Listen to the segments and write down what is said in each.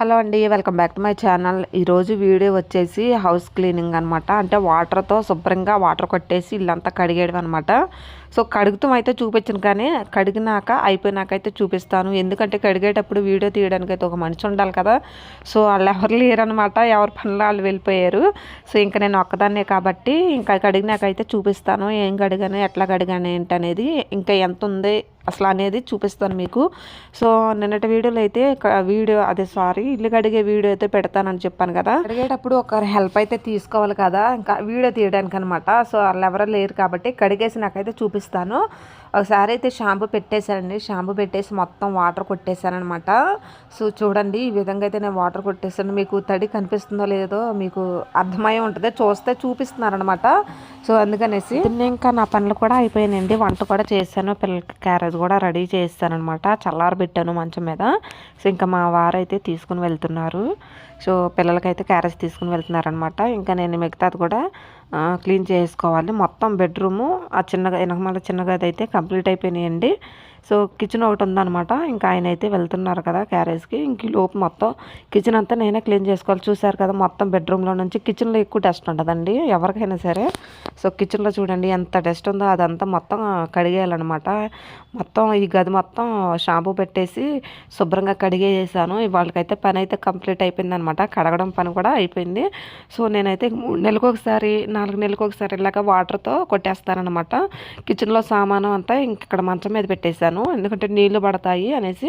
Hello అండి, welcome back to my channel. ఈరోజు video వచ్చేసి హౌస్ క్లీనింగ్ అనమాట. అంటే వాటర్తో శుభ్రంగా వాటర్ కొట్టేసి ఇల్లంతా కడిగేయడం అనమాట. సో కడుగుతాం అయితే చూపించను, కానీ కడిగినాక అయిపోయినాక అయితే చూపిస్తాను. ఎందుకంటే కడిగేటప్పుడు వీడియో తీయడానికి అయితే ఒక మనిషి ఉండాలి కదా. సో వాళ్ళు ఎవరు లేరనమాట, ఎవరి పనులు వాళ్ళు వెళ్ళిపోయారు. సో ఇంకా నేను ఒక్కదాన్నే కాబట్టి ఇంకా కడిగినాక అయితే చూపిస్తాను. ఏం కడిగాను, ఎట్లా కడిగాను ఏంటనేది, ఇంకా ఎంత ఉంది అసలు అనేది చూపిస్తాను మీకు. సో నిన్నటి వీడియోలో అయితే ఇల్లు కడిగే వీడియో అయితే పెడతానని చెప్పాను కదా. కడిగేటప్పుడు ఒకరి హెల్ప్ అయితే తీసుకోవాలి కదా, ఇంకా వీడియో తీయడానికి అనమాట. సో వాళ్ళు ఎవరో లేరు కాబట్టి కడిగేసి నాకైతే చూపిస్తాను. ఒకసారి అయితే షాంపూ పెట్టేశానండి. షాంపూ పెట్టేసి మొత్తం వాటర్ కొట్టేశాను అనమాట. సో చూడండి, ఈ విధంగా అయితే నేను వాటర్ కొట్టేసాను. మీకు తడి కనిపిస్తుందో లేదో మీకు అర్థమై ఉంటుంది, చూస్తే చూపిస్తున్నారనమాట. సో అందుకనేసి ఇంకా నా పనులు కూడా అయిపోయానండి. వంట కూడా చేశాను, పిల్లలకి క్యారేజ్ కూడా రెడీ చేస్తానమాట. చల్లారబెట్టాను మంచం మీద. సో ఇంకా మా వారైతే తీసుకుని వెళ్తున్నారు. సో పిల్లలకైతే క్యారేజ్ తీసుకుని వెళ్తున్నారనమాట. ఇంకా నేను మిగతాది కూడా క్లీన్ చేసుకోవాలి. మొత్తం బెడ్రూము ఆ చిన్నగా వెనకమాల చిన్నగా అయితే కంప్లీట్ అయిపోయినాయండి. సో కిచెన్ ఒకటి ఉందన్నమాట. ఇంకా ఆయన అయితే వెళ్తున్నారు కదా క్యారేజ్కి. ఇంక లోపు మొత్తం కిచెన్ అంతా నేనే క్లీన్ చేసుకోవాలి. చూసారు కదా, మొత్తం బెడ్రూమ్లో నుంచి కిచెన్లో ఎక్కువ డస్ట్ ఉంటుందండి ఎవరికైనా సరే. సో కిచెన్లో చూడండి ఎంత డస్ట్ ఉందో, అదంతా మొత్తం కడిగేయాలన్నమాట. మొత్తం ఈ గది మొత్తం షాంపూ పెట్టేసి శుభ్రంగా కడిగేసాను. వాళ్ళకైతే పని అయితే కంప్లీట్ అయిపోయింది అనమాట. కడగడం పని కూడా అయిపోయింది. సో నేనైతే 3 నెలలకు ఒకసారి 4 నెలలకు ఒకసారి ఇలాగ వాటర్తో కొట్టేస్తానమాట. కిచెన్లో సామాను అంతా ఇక్కడ మంచం మీద పెట్టేశాను, ఎందుకంటే నీళ్లు పడతాయి అనేసి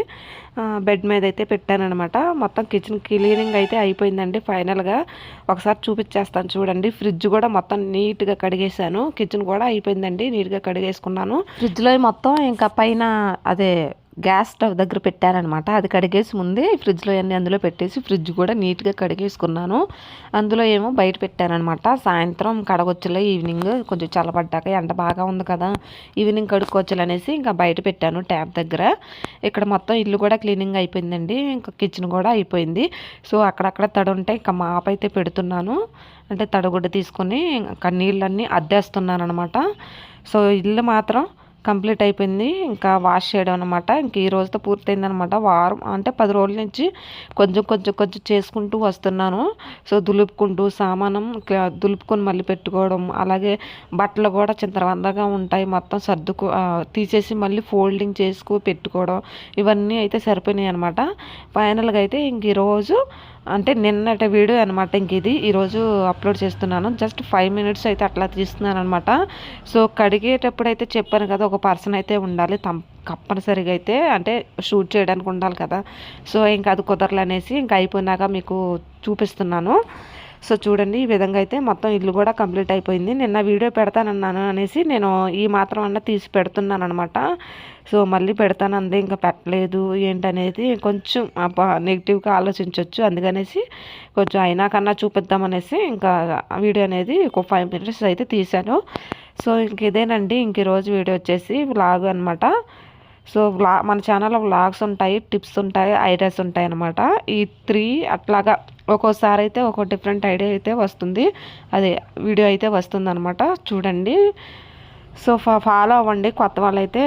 బెడ్ మీద అయితే పెట్టానమాట. మొత్తం కిచెన్ క్లీనింగ్ అయితే అయిపోయిందండి ఫైనల్గా. ఒకసారి చూపించేస్తాను చూడండి. ఫ్రిడ్జ్ కూడా మొత్తం నీట్గా కడిగేసాను. కిచెన్ కూడా అయిపోయిందండి, నీట్గా కడిగేసుకున్నాను. ఫ్రిడ్జ్లో మొత్తం ఇంకా పైన అదే గ్యాస్ స్టవ్ దగ్గర పెట్టారనమాట. అది కడిగేసి ముందే ఫ్రిడ్జ్లో అన్నీ అందులో పెట్టేసి ఫ్రిడ్జ్ కూడా నీట్గా కడిగేసుకున్నాను. అందులో ఏమో బయట పెట్టానమాట. సాయంత్రం కడగొచ్చులే, ఈవినింగ్ కొంచెం చల్లబడ్డాక, ఎండ బాగా ఉంది కదా, ఈవినింగ్ కడుక్కోవచ్చులు అనేసి ఇంకా బయట పెట్టాను ట్యాప్ దగ్గర. ఇక్కడ మొత్తం ఇల్లు కూడా క్లీనింగ్ అయిపోయిందండి. ఇంకా కిచెన్ కూడా అయిపోయింది. సో అక్కడక్కడ తడి ఉంటే ఇంకా మాప్ అయితే పెడుతున్నాను. అంటే తడిగుడ్డ తీసుకొని ఇంకా నీళ్ళన్నీ అద్దేస్తున్నాను అనమాట. సో ఇల్లు మాత్రం కంప్లీట్ అయిపోయింది. ఇంకా వాష్ చేయడం అనమాట. ఇంక ఈ రోజుతో పూర్తయిందనమాట. వారం అంటే 10 రోజుల నుంచి కొంచెం చేసుకుంటూ వస్తున్నాను. సో దులుపుకుంటూ సామానం దులుపుకొని మళ్ళీ పెట్టుకోవడం, అలాగే బట్టలు కూడా చింతరవందగా ఉంటాయి, మొత్తం తీసేసి మళ్ళీ ఫోల్డింగ్ చేసుకు పెట్టుకోవడం, ఇవన్నీ అయితే సరిపోయినాయి అనమాట. ఫైనల్గా అయితే ఇంక ఈరోజు అంటే నిన్నటి వీడియో అనమాట. ఇంక ఇది ఈరోజు అప్లోడ్ చేస్తున్నాను. జస్ట్ 5 మినిట్స్ అయితే అట్లా తీస్తున్నాను అనమాట. సో కడిగేటప్పుడు అయితే చెప్పాను కదా, ఒక పర్సన్ అయితే ఉండాలి తప్పనిసరిగా అయితే, అంటే షూట్ చేయడానికి ఉండాలి కదా. సో ఇంకా అది కుదరలనేసి ఇంకా అయిపోయినాక మీకు చూపిస్తున్నాను. సో చూడండి, ఈ విధంగా అయితే మొత్తం ఇల్లు కూడా కంప్లీట్ అయిపోయింది. నిన్న వీడియో పెడతానన్నాను అనేసి నేను ఈ మాత్రం అన్న తీసి పెడుతున్నాను అనమాట. సో మళ్ళీ పెడతానంది, ఇంకా పెట్టలేదు ఏంటనేది కొంచెం నెగిటివ్గా ఆలోచించవచ్చు. అందుకనేసి కొంచెం అయినా కన్నా చూపిద్దామనేసి ఇంకా వీడియో అనేది ఒక 5 మినిట్స్ అయితే తీశాను. సో ఇంక ఇదేనండి, ఇంక ఈరోజు వీడియో వచ్చేసి వ్లాగ్ అనమాట. సో మన ఛానల్లో వ్లాగ్స్ ఉంటాయి, టిప్స్ ఉంటాయి, ఐడియాస్ ఉంటాయి అనమాట. ఈ 3 అట్లాగా ఒక్కోసారి అయితే ఒక డిఫరెంట్ ఐడియా అయితే వస్తుంది, అదే వీడియో అయితే వస్తుంది అనమాట. చూడండి. సో ఫాలో అవ్వండి, కొత్త వాళ్ళైతే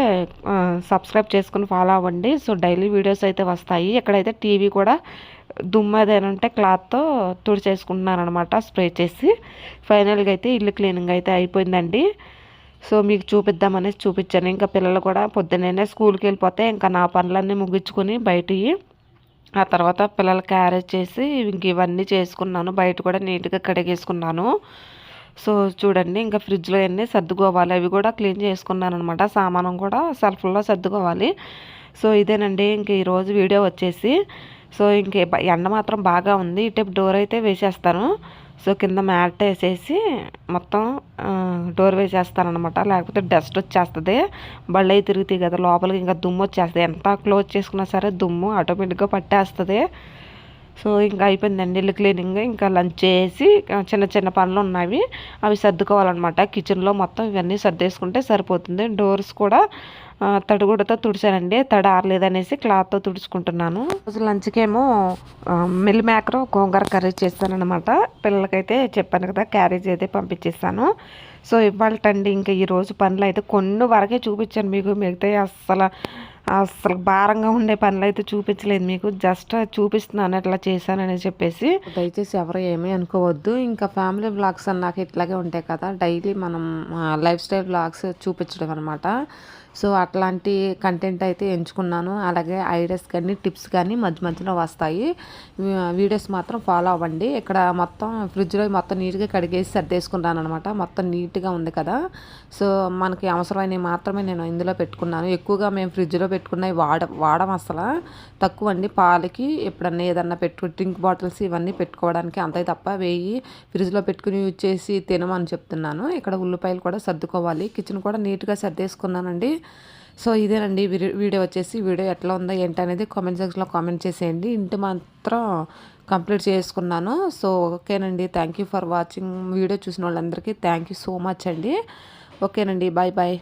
సబ్స్క్రైబ్ చేసుకుని ఫాలో అవ్వండి. సో డైలీ వీడియోస్ అయితే వస్తాయి. ఇక్కడైతే టీవీ కూడా దుమ్ము ఏదైనా ఉంటే క్లాత్తో తుడిచేసుకుంటున్నాను అనమాట, స్ప్రే చేసి. ఫైనల్గా అయితే ఇల్లు క్లీనింగ్ అయితే అయిపోయిందండి. సో మీకు చూపిద్దామనేసి చూపించాను. ఇంకా పిల్లలు కూడా పొద్దున్నే స్కూల్కి వెళ్ళిపోతే ఇంకా నా పనులన్నీ ముగించుకొని బయటికి, ఆ తర్వాత పిల్లలు క్యారేజ్ చేసి ఇంక ఇవన్నీ చేసుకున్నాను. బయట కూడా నీట్గా కడిగేసుకున్నాను. సో చూడండి, ఇంకా ఫ్రిడ్జ్లో అన్నీ సర్దుకోవాలి, అవి కూడా క్లీన్ చేసుకున్నాను అనమాట. సామానం కూడా సెల్ఫ్లో సర్దుకోవాలి. సో ఇదేనండి ఇంక ఈరోజు వీడియో వచ్చేసి. సో ఇంక ఎండ మాత్రం బాగా ఉంది. ఇటు డోర్ అయితే వేసేస్తాను. సో కింద మ్యాట్ వేసేసి మొత్తం డోర్ వేసేస్తానమాట, లేకపోతే డస్ట్ వచ్చేస్తుంది. బళ్ళు అయి తిరుగుతాయి కదా లోపలికి, ఇంకా దుమ్ము వచ్చేస్తుంది. ఎంత క్లోజ్ చేసుకున్నా సరే దుమ్ము ఆటోమేటిక్గా పట్టేస్తుంది. సో ఇంకా అయిపోయిందండి ఇల్లు క్లీనింగ్. ఇంకా లంచ్ చేసి చిన్న పనులు ఉన్నాయి, అవి సర్దుకోవాలన్నమాట. కిచెన్లో మొత్తం ఇవన్నీ సర్దేసుకుంటే సరిపోతుంది. డోర్స్ కూడా తడిగుడ్డతో తుడిచానండి, తడి ఆరలేదనేసి క్లాత్తో తుడుచుకుంటున్నాను. రోజు లంచ్కేమో మిల్ మేకర్ గోంగూర కర్రీ చేస్తానమాట. పిల్లలకైతే చెప్పాను కదా, క్యారేజ్ అయితే పంపించేస్తాను. సో ఇవాళ ఇంకా ఈరోజు పనులు అయితే కొన్ని వరకే చూపించాను మీకు, మిగతా అస్సలు అసలు భారంగా ఉండే పనులు అయితే చూపించలేదు మీకు, జస్ట్ చూపిస్తున్నాను ఎట్లా చేశానని చెప్పేసి. దయచేసి ఎవరు ఏమీ అనుకోవద్దు. ఇంకా ఫ్యామిలీ బ్లాగ్స్ అన్నాక ఇట్లాగే ఉంటాయి కదా, డైలీ మనం లైఫ్ స్టైల్ బ్లాగ్స్ చూపించడం అనమాట. సో అట్లాంటి కంటెంట్ అయితే ఎంచుకున్నాను. అలాగే ఐడియాస్ కానీ టిప్స్ కానీ మధ్య మధ్యలో వస్తాయి. వీడియోస్ మాత్రం ఫాలో అవ్వండి. ఇక్కడ మొత్తం ఫ్రిడ్జ్లో మొత్తం నీట్గా కడిగేసి సర్దేసుకున్నాను అనమాట. మొత్తం నీట్గా ఉంది కదా, సో మనకి అవసరమైనవి మాత్రమే నేను ఇందులో పెట్టుకున్నాను. ఎక్కువగా మేము ఫ్రిడ్జ్లో పెట్టుకున్నవి వాడం అసలు తక్కువ అండి. పాలకి ఎప్పుడన్నా ఏదన్నా డ్రింక్ బాటిల్స్ ఇవన్నీ పెట్టుకోవడానికి అంతే తప్ప వేయి ఫ్రిడ్జ్లో పెట్టుకుని యూజ్ చేసి తినమని చెప్తున్నాను. ఇక్కడ ఉల్లిపాయలు కూడా సర్దుకోవాలి. కిచెన్ కూడా నీట్గా సర్దేసుకున్నానండి. సో ఇదేనండి వీడియో వచ్చేసి. వీడియో ఎట్లా ఉందో ఏంటి అనేది కామెంట్ సెక్షన్లో కామెంట్ చేసేయండి. ఇంటి మాత్రం కంప్లీట్ చేసుకున్నాను. సో ఓకేనండి, thank you for watching. Video చూసిన వాళ్ళందరికీ థ్యాంక్ యూ సో మచ్ అండి. ఓకేనండి, బాయ్ బాయ్.